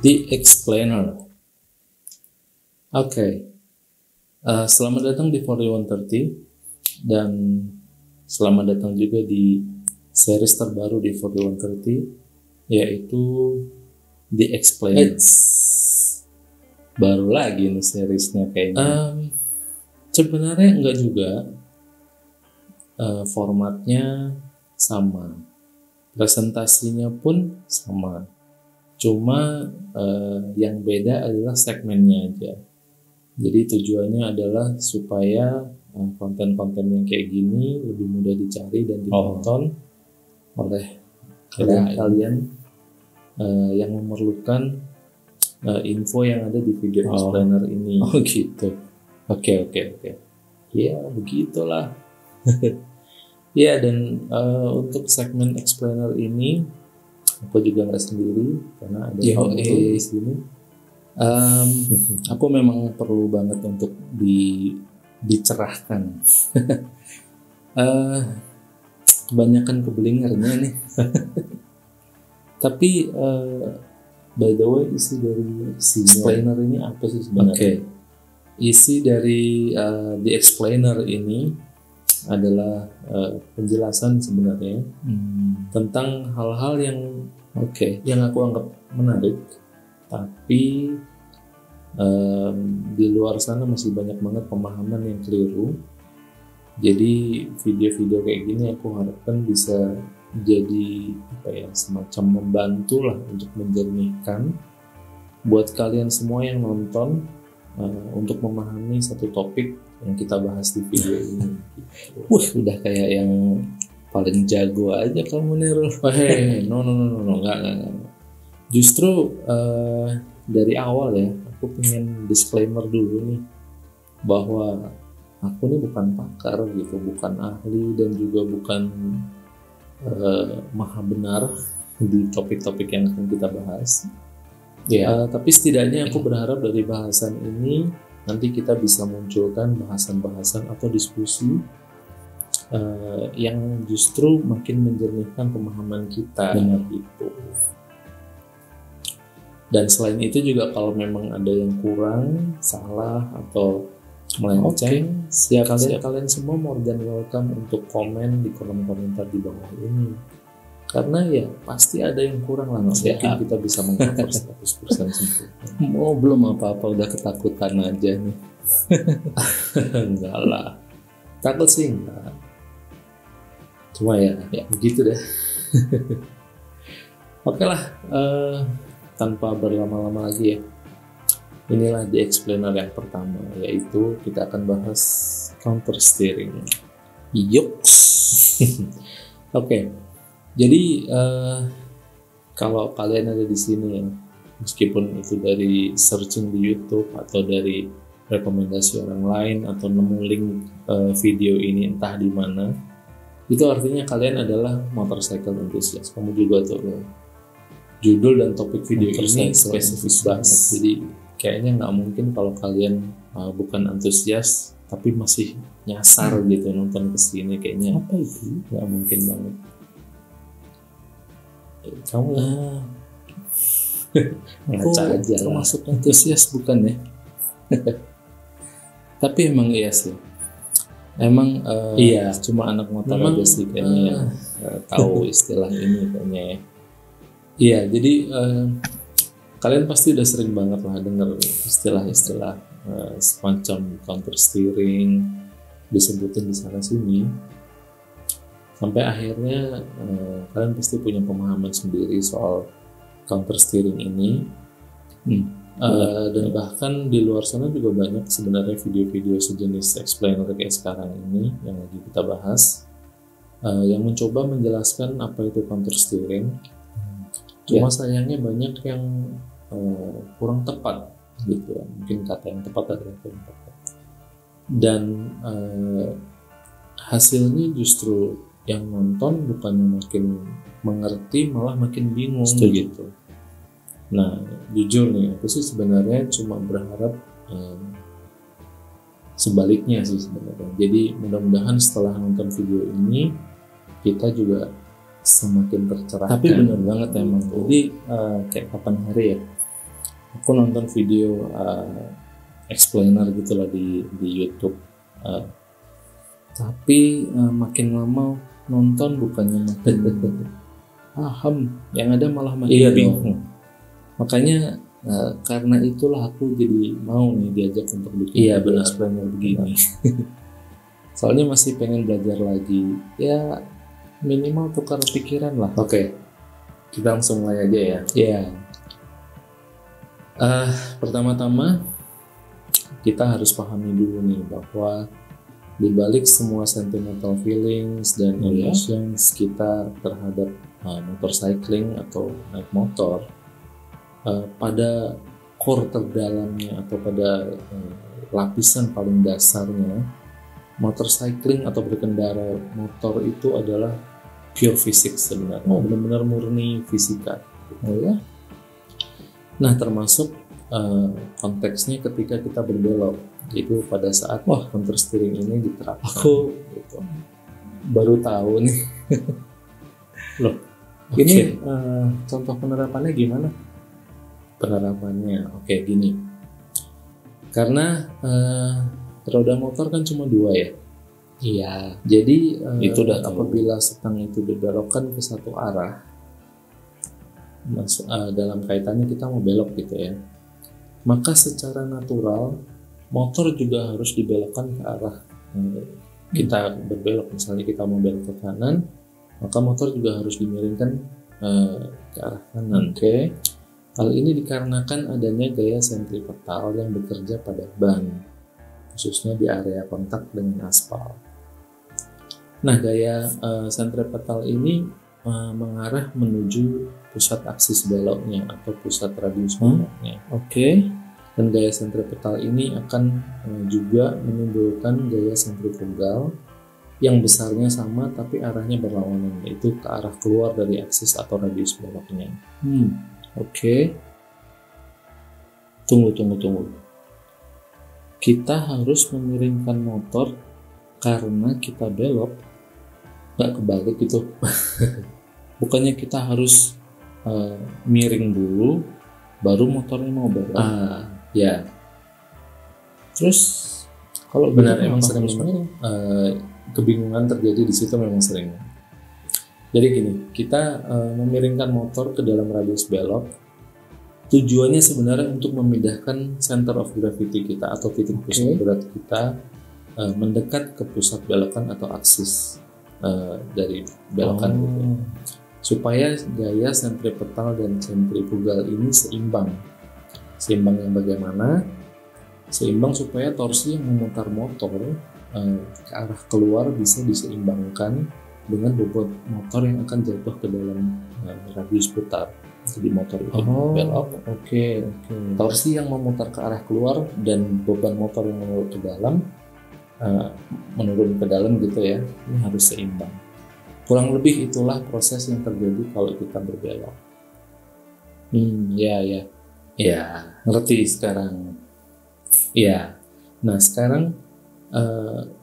The Explainer. Oke. Selamat datang di 4130 dan selamat datang juga di series terbaru di 4130, yaitu The Explainer. Baru lagi nih seriesnya kayaknya. Sebenarnya enggak juga. Formatnya sama, presentasinya pun sama. Cuma yang beda adalah segmennya aja. Jadi tujuannya adalah supaya konten-konten yang kayak gini lebih mudah dicari dan ditonton oleh kalian yang memerlukan info yang ada di video explainer ini. Oh gitu. Oke. Ya begitulah. Ya, dan untuk segmen explainer ini aku juga nggak sendiri karena ada kamu di sini. Aku memang perlu banget untuk dicerahkan. Kebanyakan kebelingernya nih. Tapi by the way, isi dari explainer ini apa sih sebenarnya? Isi dari The Explainer ini adalah penjelasan sebenarnya tentang hal-hal yang yang aku anggap menarik, tapi di luar sana masih banyak banget pemahaman yang keliru. Jadi video-video kayak gini aku harapkan bisa jadi semacam membantu lah untuk menjernihkan buat kalian semua yang nonton untuk memahami satu topik yang kita bahas di video ini. Udah kayak yang paling jago aja kamu Nirul. No, enggak. Justru dari awal ya, aku pengen disclaimer dulu nih bahwa aku nih bukan pakar gitu, bukan ahli dan juga bukan maha benar di topik-topik yang akan kita bahas. Tapi setidaknya aku berharap dari bahasan ini nanti kita bisa munculkan bahasan-bahasan atau diskusi yang justru makin menjernihkan pemahaman kita gitu. Dan selain itu juga kalau memang ada yang kurang, salah atau melenceng, kalian semua more than welcome untuk komen di kolom komentar di bawah ini. Karena ya pasti ada yang kurang lah, nggak mungkin kita bisa meng-cover 100% sempurna. Belum apa-apa udah ketakutan aja nih. Enggak lah, takut sih enggak. Cuma ya begitu deh. Oke lah, tanpa berlama-lama lagi ya. Inilah The Explainer yang pertama, yaitu kita akan bahas counter steering. Yuks. Oke. Jadi kalau kalian ada di sini, meskipun itu dari searching di YouTube atau dari rekomendasi orang lain atau nemu link video ini entah di mana, itu artinya kalian adalah motorcycle enthusiast. Kamu juga tuh judul dan topik video ini spesifik banget. Jadi kayaknya nggak mungkin kalau kalian bukan antusias tapi masih nyasar gitu nonton kesini, kayaknya apa itu nggak mungkin banget. Kamu ngaca aja termasuk antusias bukan ya? Tapi emang iya sih, emang cuma anak motor aja sih kayaknya yang tahu istilah ini kayaknya ya. Iya, jadi kalian pasti udah sering banget lah dengar istilah-istilah semacam counter steering disebutin di sana sini. Sampai akhirnya kalian pasti punya pemahaman sendiri soal counter steering ini. Dan bahkan di luar sana juga banyak sebenarnya video-video sejenis explainer kayak sekarang ini yang lagi kita bahas, yang mencoba menjelaskan apa itu counter steering. Cuma sayangnya banyak yang kurang tepat gitu ya. Mungkin kata yang tepat adalah kurang tepat. Dan hasilnya justru yang nonton bukan makin mengerti, malah makin bingung gitu. Nah, jujur nih, aku sih sebenarnya cuma berharap sebaliknya sih sebenarnya. Jadi mudah-mudahan setelah nonton video ini kita juga semakin tercerahkan. Tapi benar banget emang. Jadi kayak kapan hari ya, aku nonton video explainer gitulah di YouTube. Tapi makin lama nonton bukannya makin paham, yang ada malah makin bingung. Makanya karena itulah aku jadi mau nih diajak untuk bikin explainer begini. Soalnya masih pengen belajar lagi, ya minimal tukar pikiran lah. Oke, kita langsung mulai aja ya. Iya. Pertama-tama kita harus pahami dulu nih bahwa di balik semua sentimental feelings dan emotions kita terhadap motorcycling atau naik motor, pada core terdalamnya atau pada lapisan paling dasarnya, motorcycling atau berkendara motor itu adalah pure fisik sebenarnya, benar-benar murni fisika. Nah, termasuk konteksnya ketika kita berbelok, itu pada saat counter steering ini diterapkan. Aku gitu, baru tahu nih. Loh, ini contoh penerapannya gimana? Penerapannya, gini. Karena roda motor kan cuma 2 ya. Iya. Jadi itu apabila stang itu dibelokkan ke satu arah, dalam kaitannya kita mau belok gitu ya, maka secara natural motor juga harus dibelokkan ke arah kita berbelok. Misalnya kita mau belok ke kanan, maka motor juga harus dimiringkan ke arah kanan. Hal ini dikarenakan adanya gaya sentripetal yang bekerja pada ban, khususnya di area kontak dengan aspal. Nah, gaya sentripetal ini mengarah menuju pusat aksis beloknya atau pusat radius beloknya. Dan gaya sentripetal ini akan juga menimbulkan gaya sentrifugal yang besarnya sama tapi arahnya berlawanan, yaitu ke arah keluar dari aksis atau radius beloknya. Tunggu. Kita harus memiringkan motor karena kita belok, nggak kebalik gitu. Bukannya kita harus miring dulu baru motornya mau belok. Ya. Terus kalau benar emang sering kebingungan terjadi di situ, memang sering. Jadi gini, kita memiringkan motor ke dalam radius belok, tujuannya sebenarnya untuk memindahkan center of gravity kita atau titik pusat berat kita mendekat ke pusat belokan atau aksis dari belokan gitu, supaya gaya sentripetal dan sentrifugal ini seimbang. Seimbang yang bagaimana? Seimbang supaya torsi yang memutar motor ke arah keluar bisa diseimbangkan dengan bobot motor yang akan jatuh ke dalam radius putar. Jadi motor itu belok, torsi yang memutar ke arah keluar dan beban motor yang menurun ke dalam, menurun ke dalam gitu ya, ini harus seimbang. Kurang lebih itulah proses yang terjadi kalau kita berbelok. Ya, ngerti sekarang. Ya, nah sekarang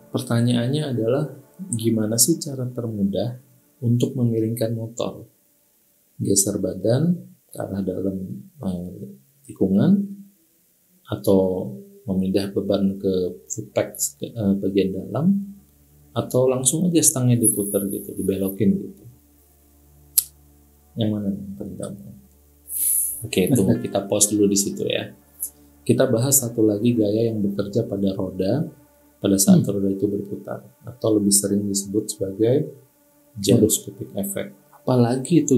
pertanyaannya adalah gimana sih cara termudah untuk memiringkan motor? Geser badan ke arah dalam tikungan, atau memindah beban ke footpack bagian dalam, atau langsung aja stangnya diputar gitu, dibelokin gitu. Yang mana yang paling gampang? Tunggu, kita pause dulu di situ ya. Kita bahas satu lagi gaya yang bekerja pada roda pada saat roda itu berputar, atau lebih sering disebut sebagai gyroscopic effect. Apalagi itu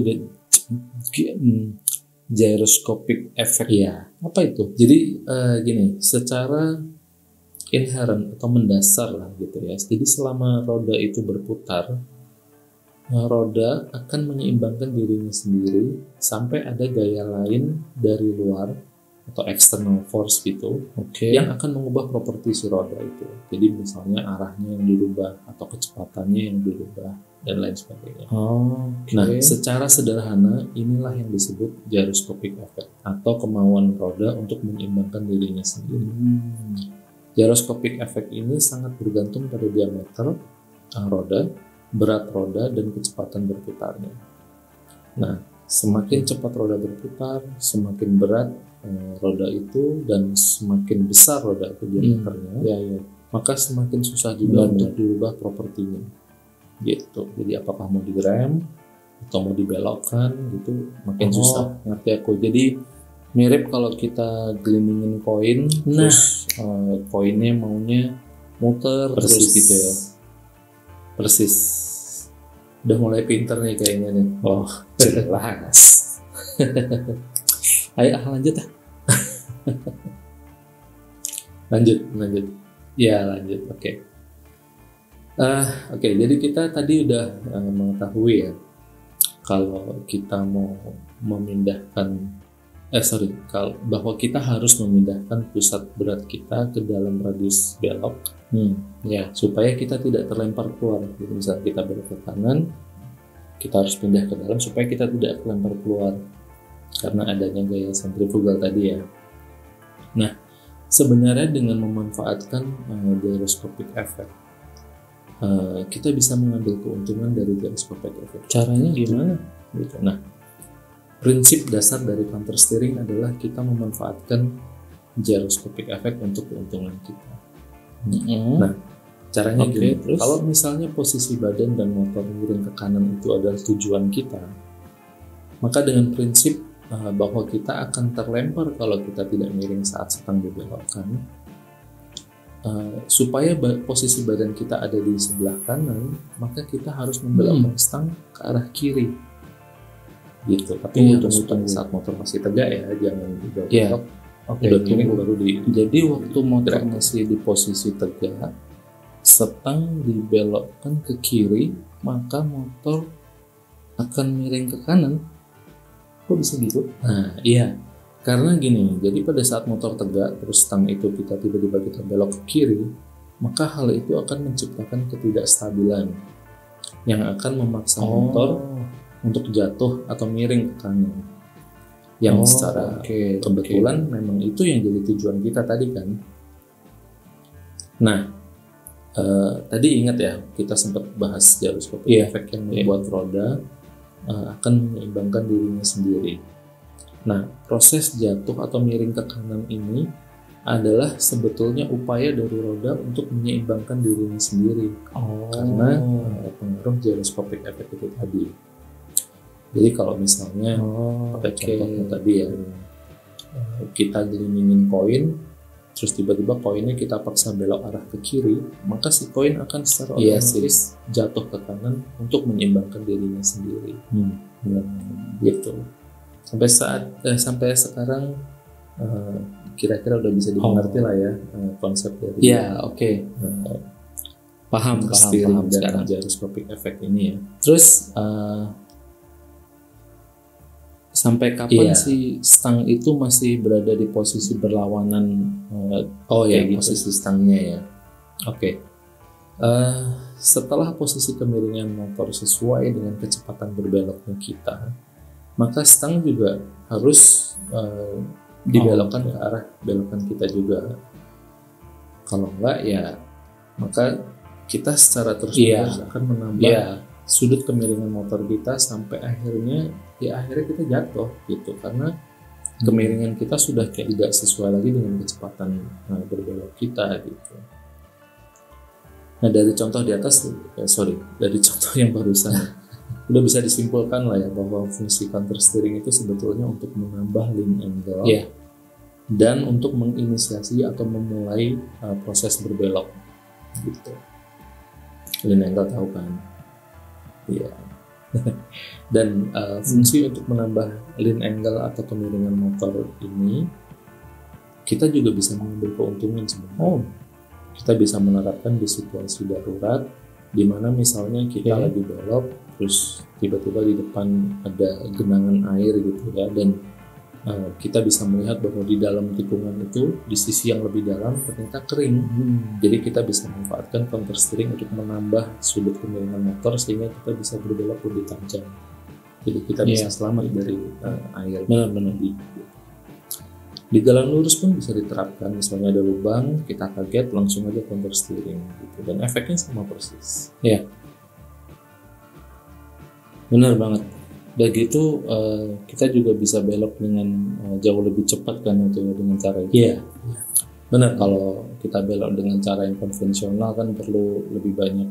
gyroscopic effect ya? Apa itu? Jadi gini, secara inherent atau mendasar lah gitu ya. Jadi selama roda itu berputar, roda akan menyeimbangkan dirinya sendiri sampai ada gaya lain dari luar atau external force gitu, yang akan mengubah properti si roda itu. Jadi misalnya arahnya yang dirubah atau kecepatannya yang dirubah dan lain sebagainya. Nah, secara sederhana inilah yang disebut gyroscopic effect atau kemauan roda untuk menyeimbangkan dirinya sendiri. Gyroscopic effect ini sangat bergantung pada diameter roda, berat roda, dan kecepatan berputarnya. Nah, Semakin cepat roda berputar, semakin berat roda itu, dan semakin besar roda itu diameternya, maka semakin susah juga untuk dirubah propertinya. Gitu. Jadi apakah mau direm atau mau dibelokkan gitu, makin susah. Ngerti aku. Jadi mirip kalau kita gelindingin koin, terus koinnya maunya muter terus gitu ya. Persis. Udah mulai pinter nih kayaknya nih. Oh, jelas. Ayo lanjut ah. lanjut. Ya lanjut. Oke. Oke. Jadi kita tadi udah mengetahui ya, kalau kita mau memindahkan bahwa kita harus memindahkan pusat berat kita ke dalam radius belok, ya, supaya kita tidak terlempar keluar. Jadi misalnya kita belok ke kanan, kita harus pindah ke dalam supaya kita tidak terlempar keluar karena adanya gaya sentrifugal tadi ya. Nah, sebenarnya dengan memanfaatkan gyroscopic effect, kita bisa mengambil keuntungan dari gyroscopic effect. Caranya gimana? Gitu. Nah, prinsip dasar dari counter steering adalah kita memanfaatkan gyroscopic effect untuk keuntungan kita. Nah, caranya gini. Kalau misalnya posisi badan dan motor miring ke kanan itu adalah tujuan kita, maka dengan prinsip bahwa kita akan terlempar kalau kita tidak miring saat stang dibelokkan, supaya posisi badan kita ada di sebelah kanan, maka kita harus membelokkan stang ke arah kiri. Gitu. Tapi tunggu saat motor masih tegak ya, jangan belok. Udah miring baru Jadi waktu motor masih di posisi tegak, stang dibelokkan ke kiri, maka motor akan miring ke kanan. Kok bisa gitu? Nah, iya. Karena gini, jadi pada saat motor tegak terus stang itu tiba-tiba kita belok ke kiri, maka hal itu akan menciptakan ketidakstabilan yang akan memaksa motor untuk jatuh atau miring ke kanan. Yang secara kebetulan memang itu yang jadi tujuan kita tadi kan. Nah, tadi ingat ya, kita sempat bahas gyroscopic effect yang membuat roda akan menyeimbangkan dirinya sendiri. Nah, proses jatuh atau miring ke kanan ini adalah sebetulnya upaya dari roda untuk menyeimbangkan dirinya sendiri karena pengaruh gyroscopic effect itu tadi. Jadi kalau misalnya pakai contohnya tadi ya, kita gelindingin koin, terus tiba-tiba koinnya kita paksa belok arah ke kiri, maka si koin akan secara otomatis jatuh ke kanan untuk menyeimbangkan dirinya sendiri. Gitu. Sampai sekarang kira-kira udah bisa dimengerti lah ya konsep dari paham dan gyroscopic effect ini ya. Terus sampai kapan sih stang itu masih berada di posisi berlawanan? Posisi stangnya ya. Setelah posisi kemiringan motor sesuai dengan kecepatan berbeloknya kita, maka stang juga harus dibelokkan ke arah belokan kita juga. Kalau enggak ya, maka kita secara terus-menerus akan menambah sudut kemiringan motor kita sampai akhirnya kita jatuh gitu, karena kemiringan kita sudah tidak sesuai lagi dengan kecepatan berbelok kita gitu. Nah, dari contoh di atas, dari contoh yang barusan udah bisa disimpulkan lah ya bahwa fungsi counter steering itu sebetulnya untuk menambah lean angle dan untuk menginisiasi atau memulai proses berbelok gitu. Lean angle tahu kan? Iya. Dan fungsi untuk menambah lean angle atau kemiringan motor ini, kita juga bisa mengambil keuntungan sebenarnya. Kita bisa menerapkan di situasi darurat, di mana misalnya kita lagi belok, terus tiba-tiba di depan ada genangan air gitu ya, dan kita bisa melihat bahwa di dalam tikungan itu, di sisi yang lebih dalam ternyata kering. Jadi kita bisa memanfaatkan counter steering untuk menambah sudut kemiringan motor sehingga kita bisa berbelok lebih tajam. Jadi kita bisa selamat dari air. Benar-benar. Di jalan lurus pun bisa diterapkan. Misalnya ada lubang, kita kaget langsung aja counter steering gitu, dan efeknya sama persis. Benar banget. Udah gitu kita juga bisa belok dengan jauh lebih cepat kan itu ya, dengan cara itu. Iya. Benar. Kalau kita belok dengan cara yang konvensional kan perlu lebih banyak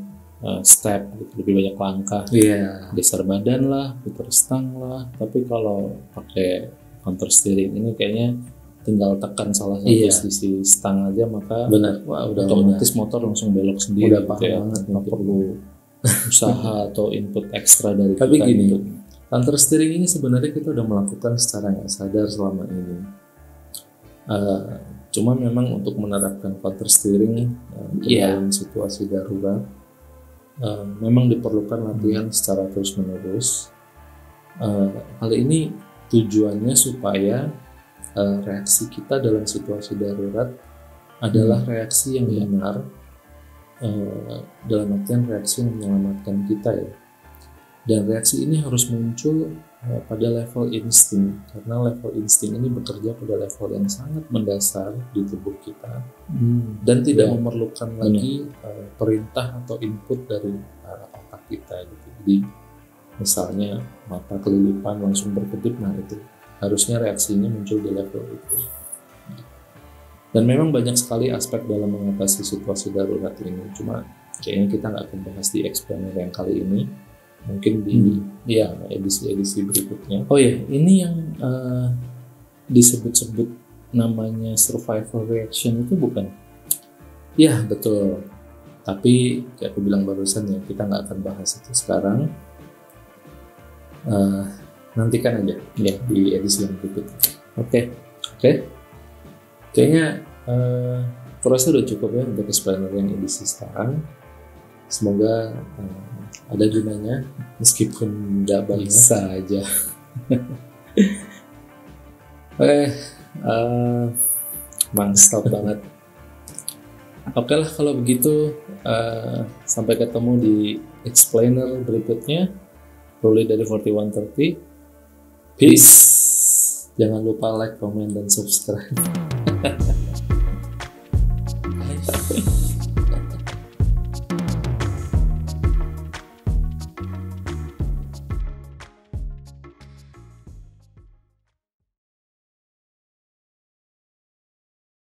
step, gitu, lebih banyak langkah. Iya. Geser badan lah, putar stang lah. Tapi kalau pakai counter steering ini kayaknya tinggal tekan salah satu Iya. sisi stang aja, maka Benar. Wah, udah otomatis motor langsung belok sendiri. Udah gitu paham ya. banget Nggak gitu. perlu usaha atau input ekstra dari Tapi kita. gini, gitu. Counter steering ini sebenarnya kita udah melakukan secara nggak sadar selama ini. Cuma memang untuk menerapkan counter steering dalam situasi darurat memang diperlukan latihan secara terus-menerus. Hal ini tujuannya supaya reaksi kita dalam situasi darurat adalah reaksi yang benar, dalam artian reaksi yang menyelamatkan kita ya. Dan reaksi ini harus muncul pada level insting, karena level insting ini bekerja pada level yang sangat mendasar di tubuh kita dan tidak memerlukan lagi perintah atau input dari otak kita gitu. Jadi misalnya mata kelilipan langsung berkedip, nah itu harusnya reaksinya muncul di level itu. Dan memang banyak sekali aspek dalam mengatasi situasi darurat ini, cuma kayaknya kita nggak akan bahas di explainer yang kali ini, mungkin di edisi-edisi berikutnya. Oh ya, ini yang disebut-sebut namanya survival reaction itu bukan? Ya betul, tapi kayak aku bilang barusan ya, kita nggak akan bahas itu sekarang. Nantikan aja ya di edisi yang berikutnya. Oke. Kayaknya aku rasa udah cukup ya untuk explainer yang edisi sekarang. Semoga ada gunanya meskipun nggak banyak. Bisa aja. Mantap banget. Oke lah kalau begitu, sampai ketemu di explainer berikutnya. Ruli dari 4130. Peace. Jangan lupa like, comment, dan subscribe.